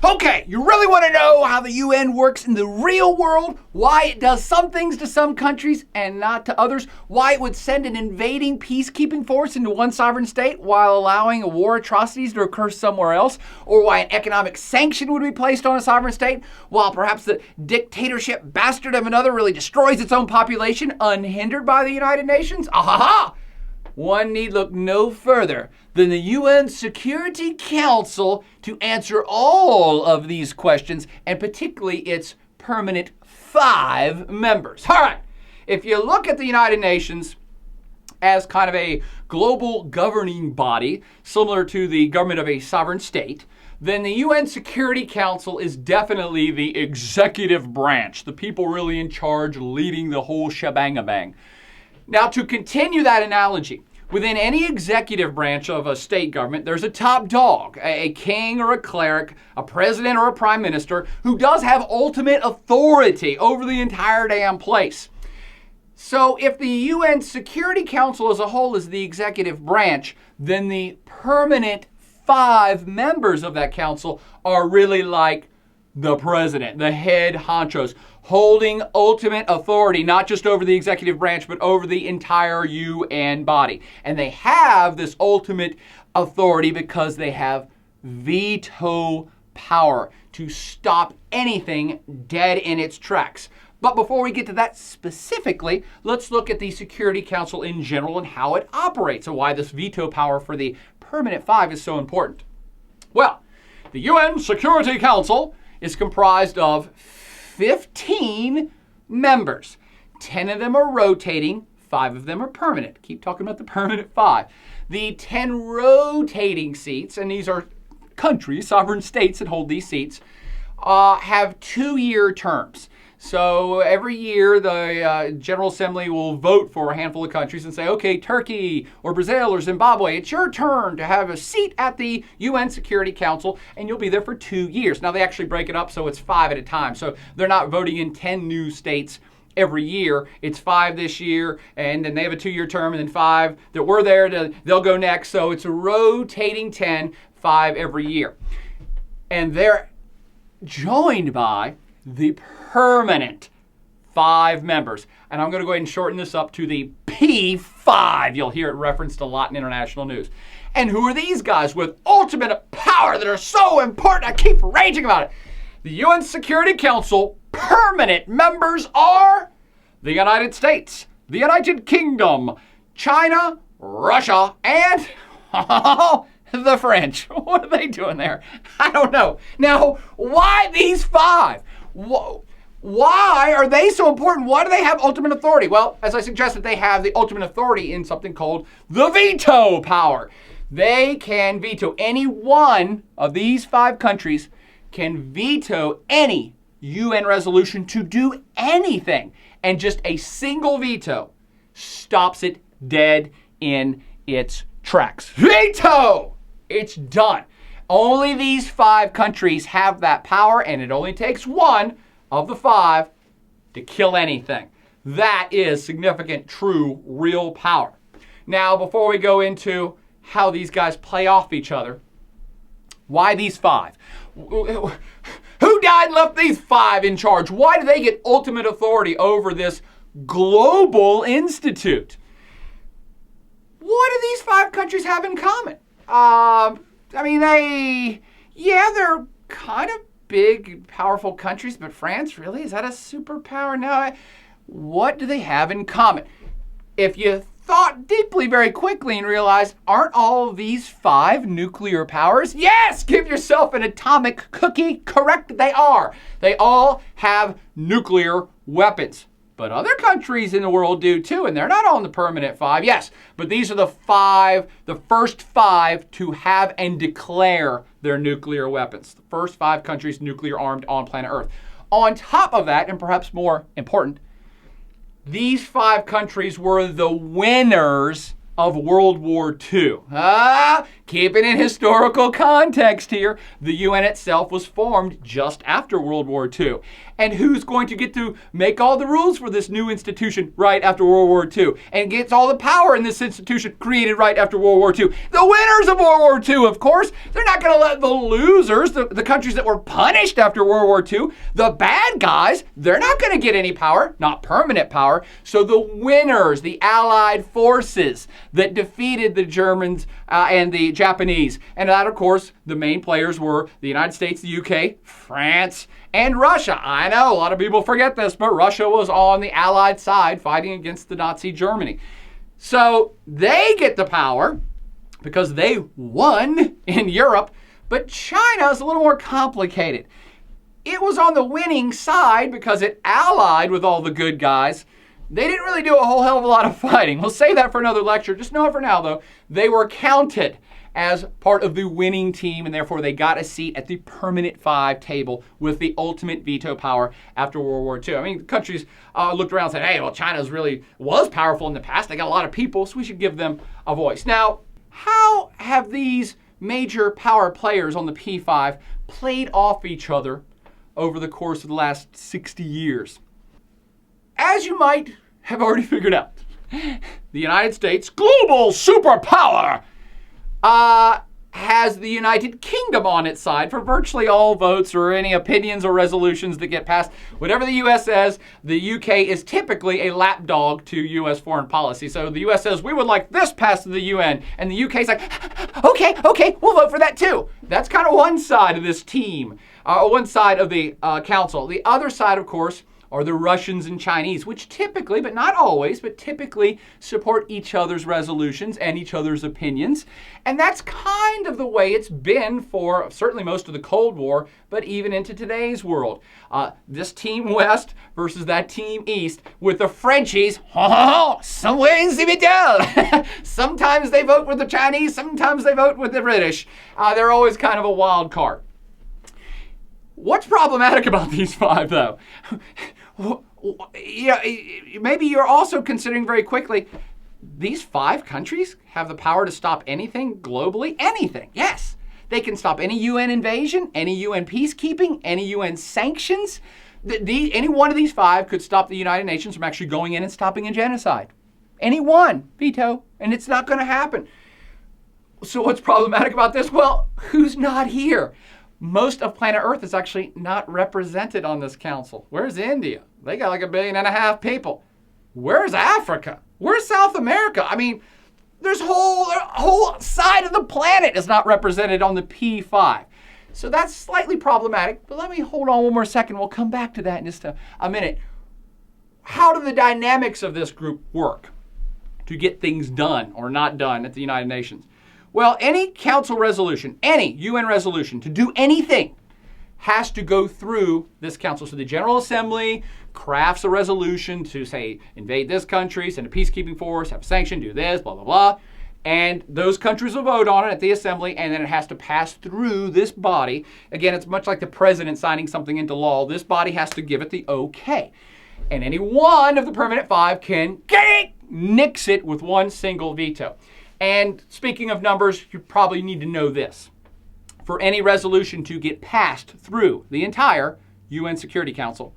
Okay, you really want to know how the UN works in the real world? Why it does some things to some countries and not to others? Why it would send an invading peacekeeping force into one sovereign state while allowing war atrocities to occur somewhere else? Or why an economic sanction would be placed on a sovereign state while perhaps the dictatorship bastard of another really destroys its own population unhindered by the United Nations? Ahaha! One need look no further than the UN Security Council to answer all of these questions, and particularly its permanent 5 members. All right, if you look at the United Nations as kind of a global governing body, similar to the government of a sovereign state, then the UN Security Council is definitely the executive branch, the people really in charge leading the whole shebang-a-bang. Now, to continue that analogy, within any executive branch of a state government, there's a top dog, a king or a cleric, a president or a prime minister, who does have ultimate authority over the entire damn place. So if the UN Security Council as a whole is the executive branch, then the permanent 5 members of that council are really like the president, the head honchos, holding ultimate authority, not just over the executive branch, but over the entire UN body. And they have this ultimate authority because they have veto power to stop anything dead in its tracks. But before we get to that specifically, let's look at the Security Council in general and how it operates and why this veto power for the permanent 5 is so important. Well, the UN Security Council is comprised of 15 members. 10 of them are rotating, 5 of them are permanent. Keep talking about the permanent 5. The 10 rotating seats, and these are countries, sovereign states that hold these seats, have 2-year terms. So every year, the General Assembly will vote for a handful of countries and say, okay, Turkey or Brazil or Zimbabwe, it's your turn to have a seat at the UN Security Council, and you'll be there for 2 years. Now, they actually break it up so it's 5 at a time. So they're not voting in 10 new states every year. It's 5 this year, and then they have a 2-year term, and then 5 that were there, they'll go next. So it's a rotating 10, 5 every year. And they're joined by the permanent 5 members. And I'm going to go ahead and shorten this up to the P5. You'll hear it referenced a lot in international news. And who are these guys with ultimate power that are so important? I keep raging about it. The UN Security Council permanent members are the United States, the United Kingdom, China, Russia, and the French. What are they doing there? I don't know. Now, why these 5? Why are they so important? Why do they have ultimate authority? Well, as I suggested, they have the ultimate authority in something called the veto power. They can veto any one of these 5 countries can veto any UN resolution to do anything. And just a single veto stops it dead in its tracks. Veto! It's done. Only these 5 countries have that power, and it only takes one of the 5 to kill anything. That is significant, true, real power. Now, before we go into how these guys play off each other, why these 5? Who died and left these 5 in charge? Why do they get ultimate authority over this global institute? What do these 5 countries have in common? They're kind of big, powerful countries, but France, really? Is that a superpower? No. What do they have in common? If you thought deeply very quickly and realized, aren't all of these 5 nuclear powers? Yes! Give yourself an atomic cookie. Correct, they are. They all have nuclear weapons. But other countries in the world do too, and they're not all in the permanent 5. Yes, but these are the first 5 to have and declare their nuclear weapons. The first 5 countries nuclear armed on planet Earth. On top of that, and perhaps more important, these 5 countries were the winners of World War II. keeping in historical context here, the UN itself was formed just after World War II. And who's going to get to make all the rules for this new institution right after World War II and gets all the power in this institution created right after World War II? The winners of World War II, of course. They're not going to let the losers, the countries that were punished after World War II, the bad guys, they're not going to get any power, not permanent power. So the winners, the Allied forces that defeated the Germans and the Japanese. And that, of course, the main players were the United States, the UK, France, and Russia. I know a lot of people forget this, but Russia was on the Allied side fighting against the Nazi Germany. So they get the power because they won in Europe, but China is a little more complicated. It was on the winning side because it allied with all the good guys. They didn't really do a whole hell of a lot of fighting. We'll save that for another lecture. Just know it for now, though. They were counted as part of the winning team, and therefore they got a seat at the permanent 5 table with the ultimate veto power after World War II. I mean, countries looked around and said, hey, well, China was powerful in the past. They got a lot of people, so we should give them a voice. Now, how have these major power players on the P5 played off each other over the course of the last 60 years? As you might have already figured out, the United States, global superpower, has the United Kingdom on its side for virtually all votes or any opinions or resolutions that get passed. Whatever the U.S. says, the UK is typically a lapdog to U.S. foreign policy. So the U.S. says, we would like this passed to the UN. And the UK's like, okay, we'll vote for that too. That's kind of one side of this team, one side of the council. The other side, of course, are the Russians and Chinese, which typically, but not always, but typically support each other's resolutions and each other's opinions. And that's kind of the way it's been for certainly most of the Cold War, but even into today's world. This team West versus that team East with the Frenchies, somewhere in the middle. Sometimes they vote with the Chinese, sometimes they vote with the British. They're always kind of a wild card. What's problematic about these 5, though? Maybe you're also considering very quickly, these 5 countries have the power to stop anything globally? Anything, yes. They can stop any UN invasion, any UN peacekeeping, any UN sanctions. Any one of these 5 could stop the United Nations from actually going in and stopping a genocide. Any one, veto, and it's not going to happen. So what's problematic about this? Well, who's not here? Most of planet Earth is actually not represented on this council. Where's India? They got like 1.5 billion people. Where's Africa? Where's South America? I mean, there's a whole side of the planet is not represented on the P5. So that's slightly problematic, but let me hold on one more second. We'll come back to that in just a minute. How do the dynamics of this group work to get things done or not done at the United Nations? Well, any council resolution, any UN resolution to do anything has to go through this council. So the General Assembly crafts a resolution to say, invade this country, send a peacekeeping force, have a sanction, do this, blah, blah, blah. And those countries will vote on it at the Assembly, and then it has to pass through this body. Again, it's much like the president signing something into law. This body has to give it the okay. And any one of the permanent 5 can nix it with one single veto. And speaking of numbers, you probably need to know this. For any resolution to get passed through the entire UN Security Council,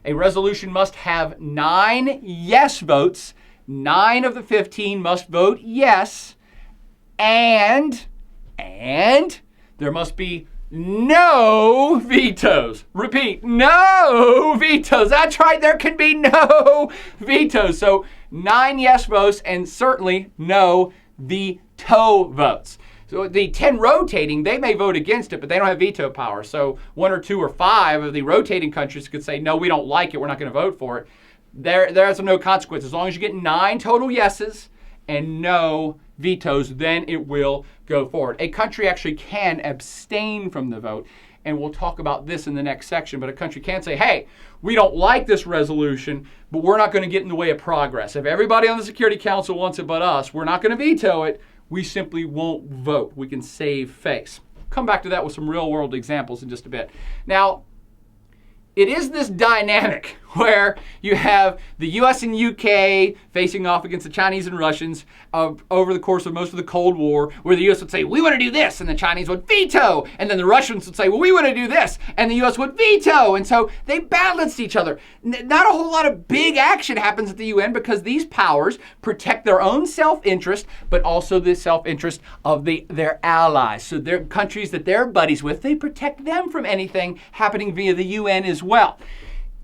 a resolution must have 9 yes votes. 9 of the 15 must vote yes. And there must be no vetoes. Repeat, no vetoes. That's right, there can be no vetoes. So 9 yes votes and certainly no veto votes. So the 10 rotating, they may vote against it, but they don't have veto power. So 1 or 2 or 5 of the rotating countries could say, no, we don't like it, we're not going to vote for it. There's no consequence. As long as you get 9 total yeses and no vetoes, then it will go forward. A country actually can abstain from the vote, and we'll talk about this in the next section, but a country can say, hey, we don't like this resolution, but we're not going to get in the way of progress. If everybody on the Security Council wants it but us, we're not going to veto it. We simply won't vote. We can save face. Come back to that with some real-world examples in just a bit. Now, it is this dynamic where you have the US and UK facing off against the Chinese and Russians over the course of most of the Cold War, where the US would say, we want to do this, and the Chinese would veto, and then the Russians would say, well, we want to do this, and the US would veto, and so they balanced each other. Not a whole lot of big action happens at the UN because these powers protect their own self-interest, but also the self-interest of their allies. So their countries that they're buddies with, they protect them from anything happening via the UN as well.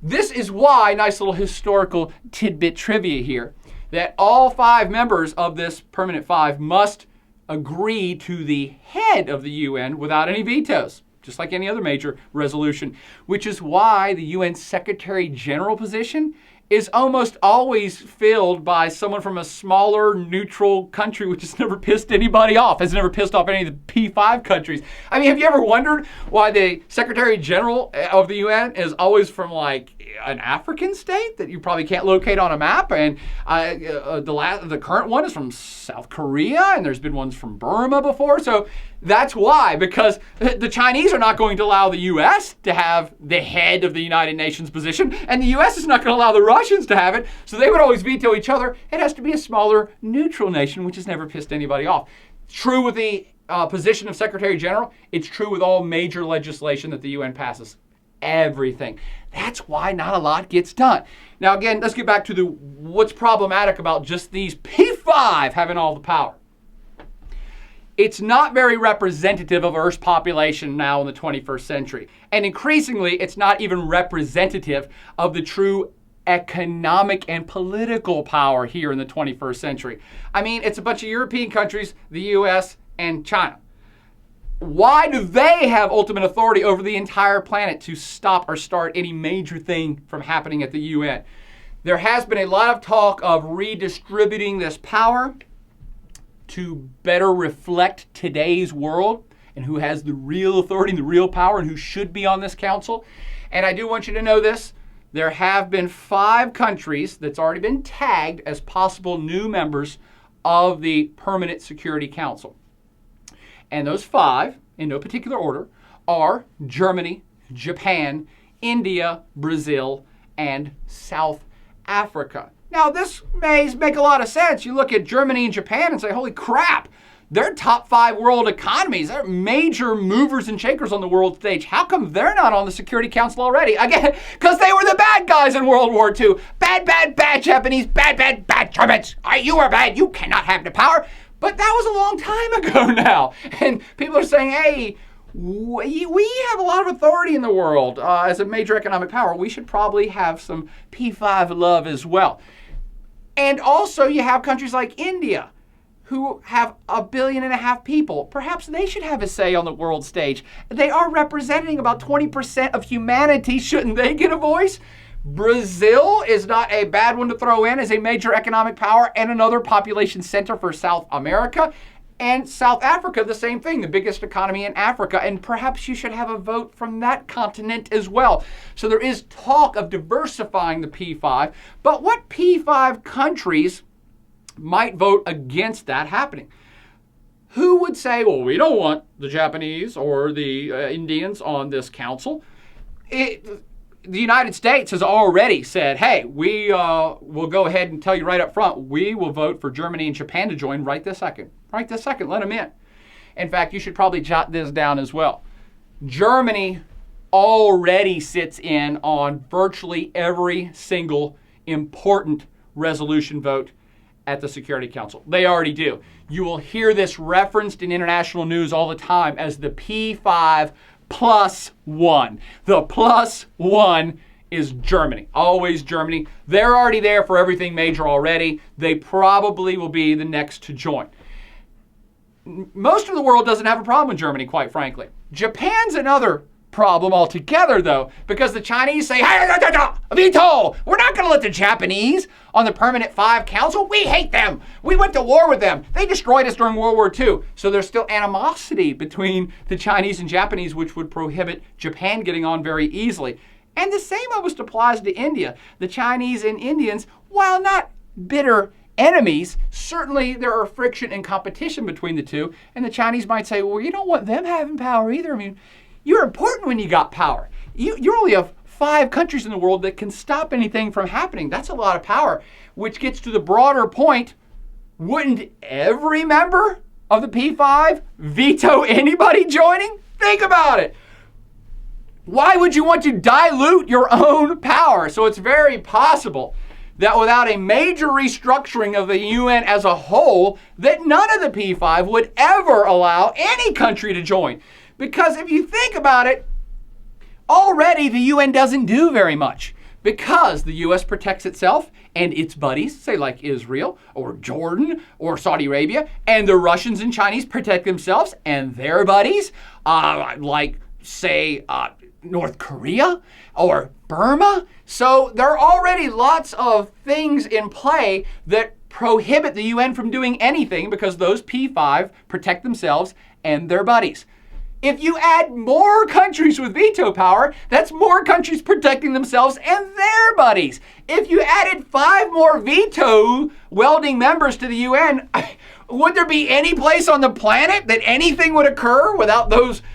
This is why, nice little historical tidbit trivia here, that all 5 members of this permanent 5 must agree to the head of the UN without any vetoes, just like any other major resolution, which is why the UN Secretary General position is almost always filled by someone from a smaller, neutral country, which has never pissed anybody off, has never pissed off any of the P5 countries. I mean, have you ever wondered why the Secretary General of the UN is always from like an African state that you probably can't locate on a map? And the current one is from South Korea, and there's been ones from Burma before. So that's why, because the Chinese are not going to allow the U.S. to have the head of the United Nations position, and the U.S. is not going to allow the Russians to have it, so they would always veto each other. It has to be a smaller, neutral nation, which has never pissed anybody off. True with the position of Secretary General. It's true with all major legislation that the UN passes. Everything. That's why not a lot gets done. Now, again, let's get back to what's problematic about just these P5 having all the power. It's not very representative of Earth's population now in the 21st century. And increasingly, it's not even representative of the true economic and political power here in the 21st century. I mean, it's a bunch of European countries, the US, and China. Why do they have ultimate authority over the entire planet to stop or start any major thing from happening at the UN? There has been a lot of talk of redistributing this power to better reflect today's world and who has the real authority and the real power and who should be on this council. And I do want you to know this. There have been 5 countries that's already been tagged as possible new members of the Permanent Security Council. And those 5, in no particular order, are Germany, Japan, India, Brazil, and South Africa. Now, this may make a lot of sense. You look at Germany and Japan and say, holy crap, they're top 5 world economies. They're major movers and shakers on the world stage. How come they're not on the Security Council already? Again, because they were the bad guys in World War II. Bad, bad, bad Japanese, bad, bad, bad Germans. You are bad. You cannot have the power. But that was a long time ago now. And people are saying, hey, we have a lot of authority in the world as a major economic power. We should probably have some P5 love as well. And also you have countries like India who have 1.5 billion people. Perhaps they should have a say on the world stage. They are representing about 20% of humanity. Shouldn't they get a voice? Brazil is not a bad one to throw in as a major economic power and another population center for South America. And South Africa, the same thing, the biggest economy in Africa. And perhaps you should have a vote from that continent as well. So there is talk of diversifying the P5. But what P5 countries might vote against that happening? Who would say, well, we don't want the Japanese or the Indians on this council? The United States has already said, hey, we will go ahead and tell you right up front, we will vote for Germany and Japan to join right this second. Right this second, let them in. In fact, you should probably jot this down as well. Germany already sits in on virtually every single important resolution vote at the Security Council. They already do. You will hear this referenced in international news all the time as the P5 plus 1. The plus 1 is Germany. Always Germany. They're already there for everything major already. They probably will be the next to join. Most of the world doesn't have a problem with Germany, quite frankly. Japan's another problem altogether, though, because the Chinese say, hey, veto! We're not going to let the Japanese on the Permanent 5 Council. We hate them. We went to war with them. They destroyed us during World War II. So there's still animosity between the Chinese and Japanese, which would prohibit Japan getting on very easily. And the same almost applies to India. The Chinese and Indians, while not bitter enemies, certainly there are friction and competition between the two. And the Chinese might say, well, you don't want them having power either. I mean, you're important when you got power. You're only a 5 countries in the world that can stop anything from happening. That's a lot of power, which gets to the broader point. Wouldn't every member of the P5 veto anybody joining? Think about it. Why would you want to dilute your own power? So it's very possible that without a major restructuring of the UN as a whole, that none of the P5 would ever allow any country to join. Because if you think about it, already the UN doesn't do very much, because the US protects itself and its buddies, say like Israel or Jordan or Saudi Arabia, and the Russians and Chinese protect themselves and their buddies, like say North Korea or Burma. So there are already lots of things in play that prohibit the UN from doing anything because those P5 protect themselves and their buddies. If you add more countries with veto power, that's more countries protecting themselves and their buddies. If you added 5 more veto welding members to the UN, would there be any place on the planet that anything would occur without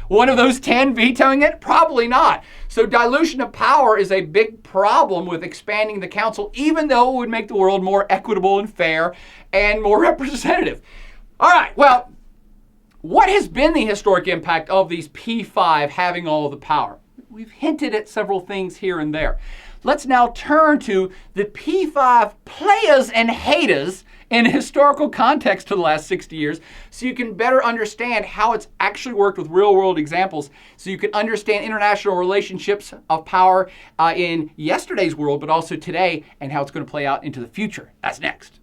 one of those 10 vetoing it? Probably not. So dilution of power is a big problem with expanding the council, even though it would make the world more equitable and fair and more representative. All right, well, what has been the historic impact of these P5 having all the power? We've hinted at several things here and there. Let's now turn to the P5 players and haters in historical context to the last 60 years so you can better understand how it's actually worked with real-world examples, so you can understand international relationships of power in yesterday's world, but also today, and how it's going to play out into the future. That's next.